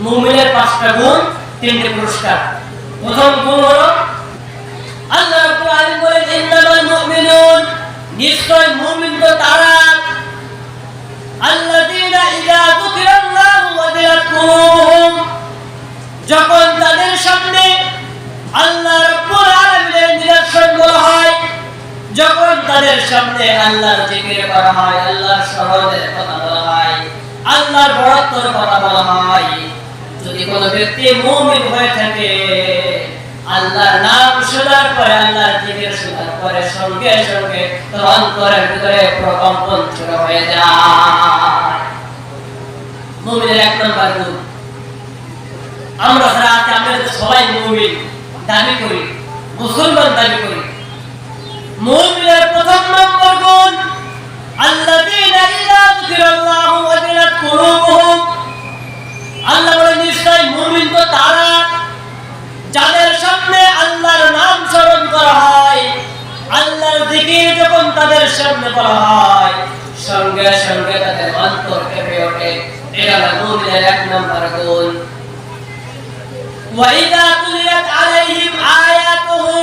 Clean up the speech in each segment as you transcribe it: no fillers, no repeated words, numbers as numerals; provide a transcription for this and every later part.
মুমিনের 5টা গুণ, 3টে পুরস্কার। প্রথম গুণ হলো আল্লাহ রাব্বুল আলামিন বলেন ইন্নামাল মুমিনুন, নিশ্চয় মুমিন তো তারা আল্লাযীনা ইযা যুকিরাল্লাহু ওয়াজিলাত কুলুবুহুম, যখন তাদের সামনে আল্লাহ রাব্বুল আলামিনের নিদর্শন বলা হয়, যখন তাদের সামনে আল্লাহর জিকির করা হয়, আল্লাহর শহরের কথা বলা হয়, আল্লাহর বড়ত্বের কথা বলা হয়, যদি কোনো ব্যক্তি মুমিন হয়ে থাকে আল্লাহর নাম শোনার পরে, আল্লাহর জিকির শোনার পরে সঙ্গে সঙ্গে তার অন্তরের ভিতরে প্রকম্পন শুরু হয়ে যায়। মুমিনের 1 নম্বর গুণ। আমরা যারা আছি আমরা সবাই মুমিন দাবি করি, মুসলমান দাবি করি। মুমিনের প্রথম নম্বর গুণ আল্লাযীনা ইযা যুকিরাল্লাহু ওয়াজিলাত কুলুবুহুম, আল্লাহ বলেন নিশ্চয় মুমিন তো তারা যাদের সামনে আল্লাহর নাম স্মরণ করা হয়, আল্লাহর জিকির যখন তাদের সামনে করা হয় সঙ্গে সঙ্গে তাদের অন্তর কেঁপে ওঠে। এটা হলো মুমিনের 1 নম্বর গুণ। ওয়াইদা তুলিয়াত আলাইহিম আয়াতুহু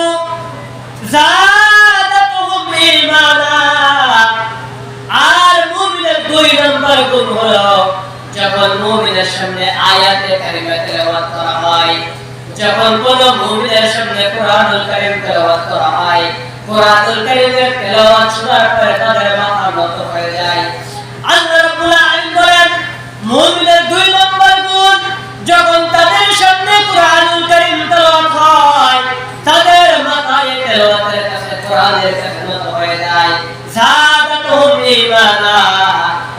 যাদাতুহুম ঈমানা, আর মুমিনের 2 নম্বর গুণ হলো যখন মুমিনের সামনে আয়াতে কারিমা তেলাওয়াত করা হয়, যখন কোন মুমিনের সামনে কোরআনুল কারীম তেলাওয়াত করা হয়, কোরআনুল কারীমের তেলাওয়াত শোনার পরে তাদের মাথা নত হয়ে যায়। আল্লাহ রাব্বুল আলামিন বলেন মুমিনের 2 নম্বর গুণ যখন তাদের সামনে কোরআনুল কারীম তেলাওয়াত হয় তাদের মাথা এই তেলাওয়াতের কাছে কোরআনের কাছে নত হয়ে যায়। যাদাতুহুম ঈমানা,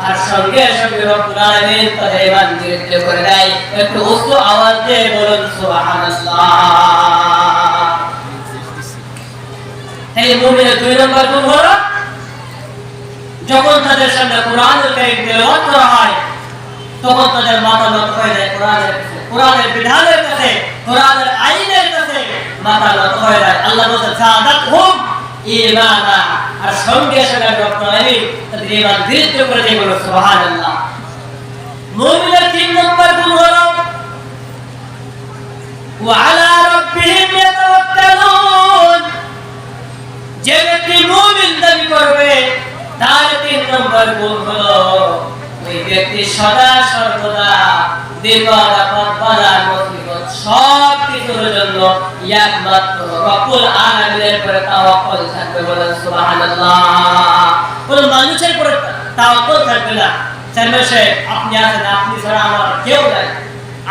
আর সঙ্গে সঙ্গে রব্বুল আলামিন তাদের ঈমান বৃদ্ধি করে দেয়। একটু উচ্চ আওয়াজ দিয়ে বলুন সুবহানাল্লাহ। এই মুমিনের 2 নম্বর গুণ হলো যখন তাদের সামনে কোরআনুল কারীম তেলাওয়াত করা হয় তখন তাদের মাথা নত হয়ে যায় কোরআনের কাছে, কোরআনের বিধানের কাছে, কোরআনের আইনের কাছে মাথা নত হয়ে যায়। আল্লাহ বলেন যাদাতুহুম ঈমানা, আর সঙ্গে সঙ্গে রব্বুল আলামিন তাদের ঈমান বৃদ্ধি করে দেয়। বলুন সুবহানাল্লাহ। মুমিনের 3 নম্বর গুণ হলো ওয়া আলা রাব্বিহিম ইয়াতাওয়াক্কালুন, যে ব্যক্তি মুমিন দাবি করবে তার 3 নম্বর গুণ হলো ওই ব্যক্তি সদা সর্বদা বিপদ আপদ বাধা মুসিবত সব কিছুর জন্য একমাত্র রব্বুল আলামিনের উপরে তাওয়াক্কুল থাকবে। বলেন সুবহানাল্লাহ। কোন মানুষের উপরে তাওয়াক্কুল থাকবে না। চাইলে আপনি আছেন, আপনি ছাড়া আমার কেউ নাই,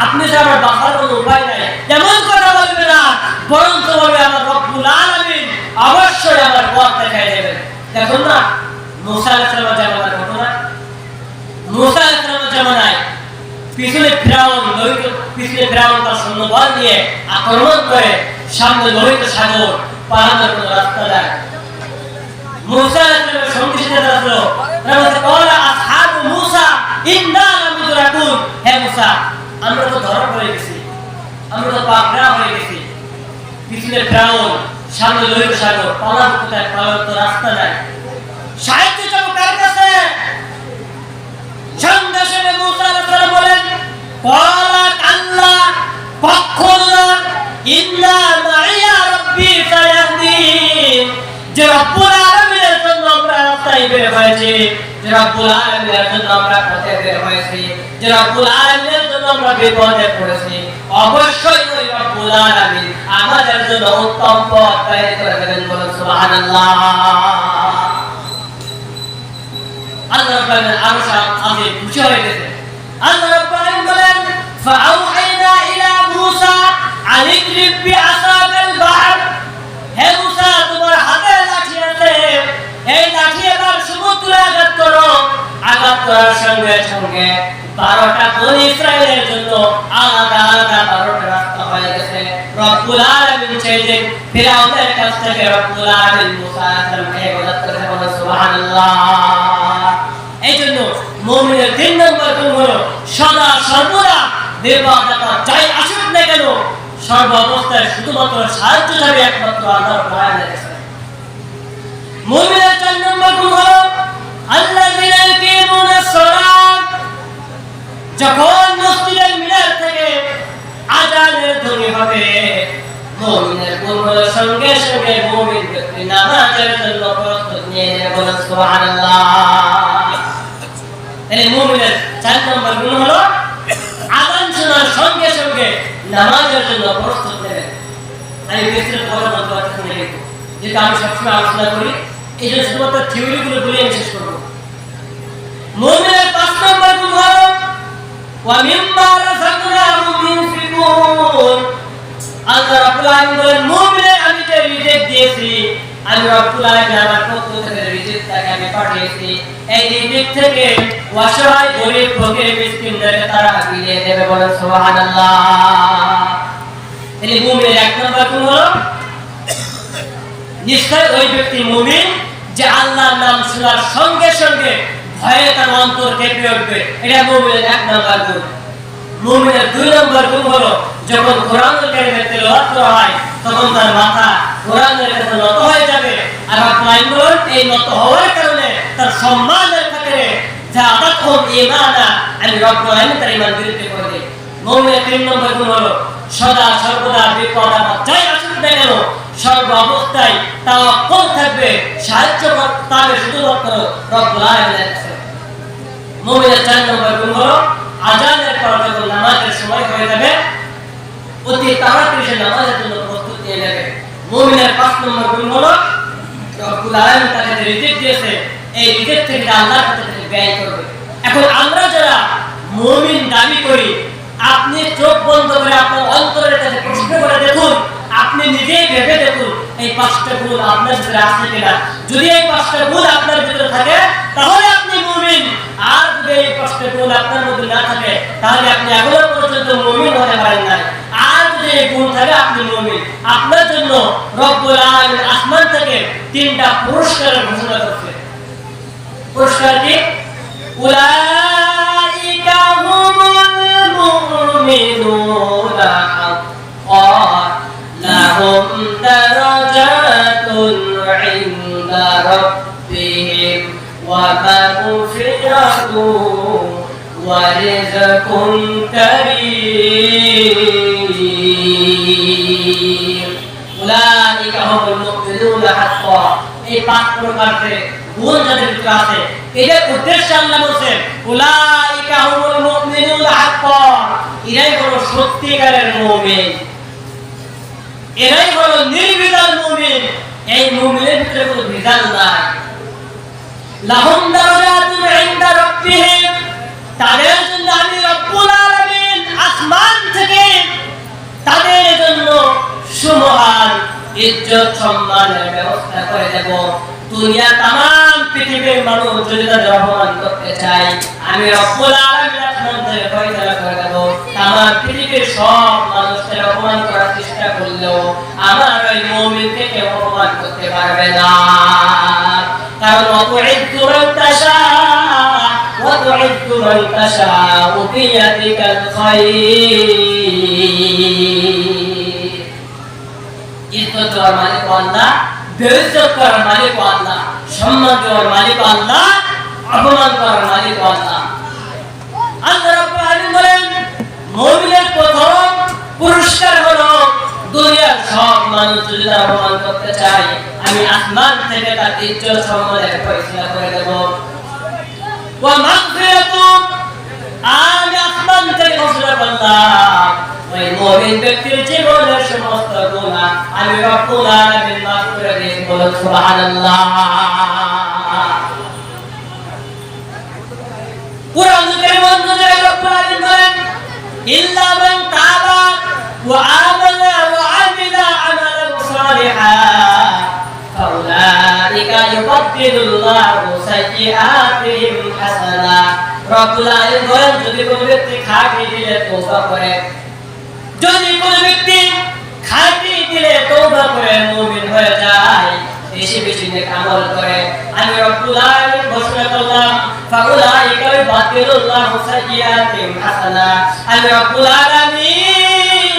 আপনি ছাড়া আমার বাঁচার কোনো উপায় নাই, এমন কথা বলবে না, বরং তো বলবে আমার রব্বুল আলামিন অবশ্যই আমার পথ দেখাই দেবেন। দেখুন না মুসা আলাইহিস সালামের জামানার ঘটনা। মুসা আলাইহিস সালামের জামানায় পিছনে ফিরাউন তার সৈন্যবল নিয়ে আক্রমণ করে, সামনে লোহিত সাগর, পালানোর কোনো রাস্তা নাই। মুসা আলাইহিস সালামের সঙ্গী সাথে আসলো, তারা বলছে ক্বালা আসহাবু মুসা ইন্না লামুদরাকুন, হে মুসা আমরা তো ধরা পড়ে গেছি, আমরা তো পাকড়া হয়ে গেছি। পিছনে ফিরাউন, সামনে লোহিত সাগর, পালানোর কোথায়, পালানোর তো রাস্তা নাই। সাহিত্য চাও কার কাছে? সঙ্গে সঙ্গে মুসা আলাইহিস সালাম বলেন ক্বালা কাল্লা ফাখুল্লা ইন্না মাইয়া রাব্বি সায়াহদিন, যে রব্বুল আলামিনের জন্য আমরা রাস্তায় বের হয়েছি, যে রব্বুল আলামিনের জন্য আমরা পথে বের হয়েছি, যে রব্বুল আলামিনের জন্য আমরা বিপদে পড়েছি, অবশ্যই ওই রব্বুল আলামিন আমাদের জন্য উত্তম পথ তৈরি করে দেবেন। বলুন সুবহানাল্লাহ। আল্লাহ রাব্বুল আলামিন আমি খুশি হয়ে গেছে। আল্লাহ রাব্বুল আলামিন বলেন ফাআউহাইনা ইলা মূসা আন ইদরিব বিআসাকাল বাহর, হে মূসা তোমার হাতে লাঠি আছে, এই লাঠি এবার সমুদ্রে আঘাত করো। আঘাত করার সঙ্গে সঙ্গে 12টা বনি ইসরাইলের জন্য আলাদা আলাদা 12টা রাস্তা হয়ে গেছে। রব্বুল আলামিন চাইলেন ফিরাউনের কাছ থেকে রব্বুল আলামিন মূসা আলাইহিস সালামকে হেফাজত করেছে। বলেন সুবহানাল্লাহ। এই জন্য মুমিনের 3 নম্বর গুণ হলো সদা সর্বদা বিপদ আপদ যাই আসুক না কেন সর্ব অবস্থায় শুধুমাত্র সাহায্য চাইবে একমাত্র আল্লাহর দয়ার কাছে। মুমিনের 4 নম্বর গুণ হলো আল্লাযীনা ইয়াকিমুনাস সালাত, যখন মসজিদের মিনার থেকে মুমিনের গুণ হলো সঙ্গে সঙ্গে মুমিন ব্যক্তি নামাজের জন্য প্রস্তুত নিয়ে নেবে, বলেন সুবহানাল্লাহ। তাহলে মুমিনের 4 নম্বর গুণ হলো আযান শোনার সঙ্গে সঙ্গে নামাজের জন্য প্রস্তুত নেবে। আমি বিস্তারিত কথা বলতে পারছি না, যেটা আমি সবসময় আলোচনা করি, এই জন্য শুধুমাত্র থিওরিগুলো বলে আমি শেষ করবো। মুমিনের 5 নম্বর গুণ হলো ওয়া মিম্মা রাযাকনাহুম ইউনফিকুন। আল্লাহ রাব্বুল আলামিন বলেন, মুমিনের আমি যে রিজিক দিয়েছি, আমি রাব্বুল আলামিন আমার পক্ষ থেকে রিজিকটাকে আমি পাঠিয়েছি, এই রিজিক থেকে অসহায় গরীব ফকির মিসকিনদেরকে তারা বিলিয়ে দেবে, বলেন সুবহানাল্লাহ। এই মুমিনের 1 নম্বর গুণ হলো নিশ্চয় ওই ব্যক্তি মুমিন যে আল্লাহর নাম শোনার সঙ্গে সঙ্গে ভয়ে তার অন্তর কেঁপে উঠবে, এটা মুমিনের 1 নম্বর গুণ। মুমিনের 2 নম্বর গুণ হলো যখন কোরআনুল কারীমের তেলাওয়াত করা হয় তখন তার মাথা কোরআনের কাছে নত হয়ে যাবে, আর আপনার এই নত হওয়ার কারণে তার সম্মানের খাতিরে যাবাতহুম ঈমানা, আমি রব্বুল আলামিন তার ঈমান বৃদ্ধি করে দেই। মুমিনের 3 নম্বর গুণ হলো সদা সর্বদা বিপদ আপদ যাই আসুক না কেন সর্ব অবস্থায় তাওয়াক্কুল থাকবে, সাহায্য পাবে শুধুমাত্র রব্বুল আলামিনের কাছে। মুমিনের 4 নম্বর গুণ হলো আযানের পর যখন নামাজের সময় হয়ে যাবে অতি তাড়াতাড়ি সে নামাজের জন্য প্রস্তুত নিয়ে নেবে। মুমিনের 5 নম্বর গুণ হলো রব্বুল আলামিন তাকে যে রিজিক দিয়েছে এই রিজিক থেকে আল্লাহর কাছে ব্যয় করবে। এখন আমরা যারা মুমিন দাবি করি, আপনি চোখ বন্ধ করে আপনার অন্তরের কাছে প্রশ্ন করে দেখুন, আপনি নিজেই ভেবে দেখুন এই 5টা গুণ আপনার ভিতরে আছে কিনা। যদি এই 5টা গুণ আপনার ভিতরে থাকে তাহলে আপনি মুমিন, আর যদি এই 5টা গুণ আপনার মধ্যে না থাকে তাহলে আপনি এখনো পর্যন্ত মুমিন হতে পারেন না। আর যদি এই গুণ থাকে আপনি মুমিন। আপনার জন্য রব্বুল আলামিন আসমান থেকে 3টা পুরস্কারের ঘোষণা করছে। পুরস্কার কি? উলাইকা হুমুল মুমিনুনা হাক্কান লাহুম দারাজাতুন ইনদা রাব্বিহিম ওয়া মাগফিরাতুন ওয়া রিজকুন কারীম। উলাইকা হুমুল মুমিনুনা হাক্কান, এই 5 প্রকারের গুণ যাদের ভিতরে আছে এদের উদ্দেশ্য আল্লাহ বলেন উলাইকা হুমুল মুমিনুনা হাক্কান, এরাই হলো সত্যিকারের মুমিন, এরাই হলো নির্বিধান মুমিন। এই মুমিনের ভিতরে কোনো বিধান নাই। লাহুম দারাজাতুন ইনদা রাব্বিহিম, তাদের জন্য আমি রব্বুল আলামিন আসমান থেকে তাদের জন্য সুমহান ইজ্জত সম্মানের ব্যবস্থা করে দেব। দুনিয়া तमाम পৃথিবীর মানুষ যদি তাদের অপমান করতে চায়, আমি রব্বুল আলামিন আসমান থেকে ফয়সালা করে দেব। तमाम পৃথিবীর সব মানুষদের অপমান করার চেষ্টা করলেও আমার ওই মুমিনকে কেউ অপমান করতে পারবে না। কারণ ওয়াতুইদ্দু মান তাশা ওয়াতুইদ্দু মান তাশা বিয়াদিকাল খায়র। ইজ্জত দেওয়ার মালিক আল্লাহ, বেইজ্জত করার মালিক আল্লাহ, সম্মান দেওয়ার মালিক আল্লাহ, অপমান করার মালিক আল্লাহ। আল্লাহ রাব্বুল আলামিন বলেন মুমিনের প্রথম পুরস্কার হলো দুনিয়ার সব মানুষ যদি তার অপমান করতে চায় আমি আসমান থেকে তার ইজ্জত সম্মানের ফয়সালা করে দেব। ওয়া মাগফিরাতুন, আমি আসমান থেকে ঘোষণা করলাম ওই মুমিন ব্যক্তির জীবনের সমস্ত গুনাহ আমি রব্বুল আলামিন মাফ করে দেব, বলুন সুবহানাল্লাহ। কুরআনের মধ্যে রব্বুল আলামিন বলেন ইল্লা মান তাবা ওয়া আমানা ওয়া আমিলা আমালান সালিহান ফাউলাইকা ইউবাদদিলুল্লাহু সাইয়্যাতিহিম হাসানাত। রব্বুল আলামিন বলেন যদি কোন ব্যক্তি খাঁটি দিলে তওবা করে, যদি কোন ব্যক্তি খাঁটি দিলে তওবা করে মুমিন হয়ে যায়, বেশি বেশি নেক আমল করে, আমি রব্বুল আলামিন ঘোষণা করলাম ফাউলাইকা ইউবাদদিলুল্লাহু সাইয়্যাতিহিম হাসানাত। আমি রব্বুল আলামিন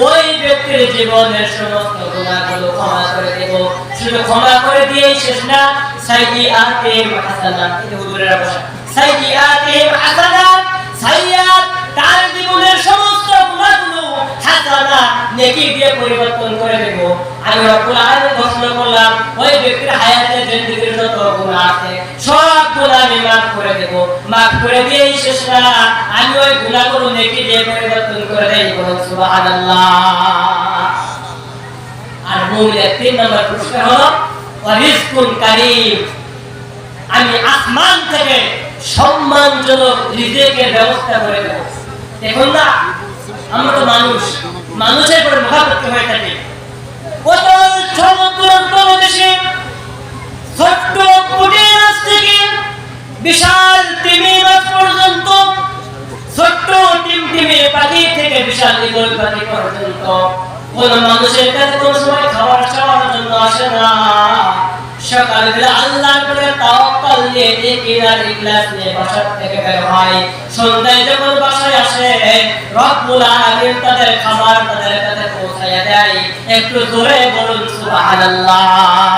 ওই ব্যক্তির জীবনের সমস্ত গুনাহগুলো ক্ষমা করে দেব। শুধু ক্ষমা করে দিয়েই শেষ না, সাইয়্যাতিহিম হাসানাত, এই হুজুরের ভাষা, সাইয়্যাতিহিম হাসানাত, সাইয়্যাত তার জীবনের সমস্ত গুনাহগুলো হাসানাত নেকি দিয়ে পরিবর্তন করে দেব। আমি রব্বুল আলামিন ঘোষণা করলাম ওই ব্যক্তির হায়াতে জিন্দেগির যত গুনাহ আছে সব গুনাহ আমি মাফ করে দেব। মাফ করে দিয়েই শেষ না, আমি ওই গুনাহগুলো নেকি দিয়ে পরিবর্তন করে দেই। বলুন সুবহানাল্লাহ। আর মুমিনের 3 নম্বর পুরস্কার হলো ওয়ারিজকুন কারীম। আমি আসমান থেকে সম্মানজনক রিজিকের ব্যবস্থা করে দেব। দেখুন না, আমরা তো মানুষের পরে মুখাপেক্ষি হয়ে থাকি। কত সমুদ্র তলদেশে ছোট্ট পুঁটি মাছ থেকে বিশাল তিমি মাছ পর্যন্ত, ছোট্ট টিমটিমে পাখি থেকে বিশাল ঈগল পাখি পর্যন্ত কোন মানুষের কাছে কোন সময় খাবার চাওয়ার জন্য আসে না। সকালবেলা আল্লাহর উপরে তাওয়াক্কুল নিয়ে ইকিরার ইখলাস নিয়ে বাসা থেকে বের হয়। সন্ধ্যায় যখন বাসায় আসে রব্বুল আলামিন তাদের খাবার তাদের কাছে পৌঁছায়া দেয়। একটু জোরে বলুন সুবহানাল্লাহ।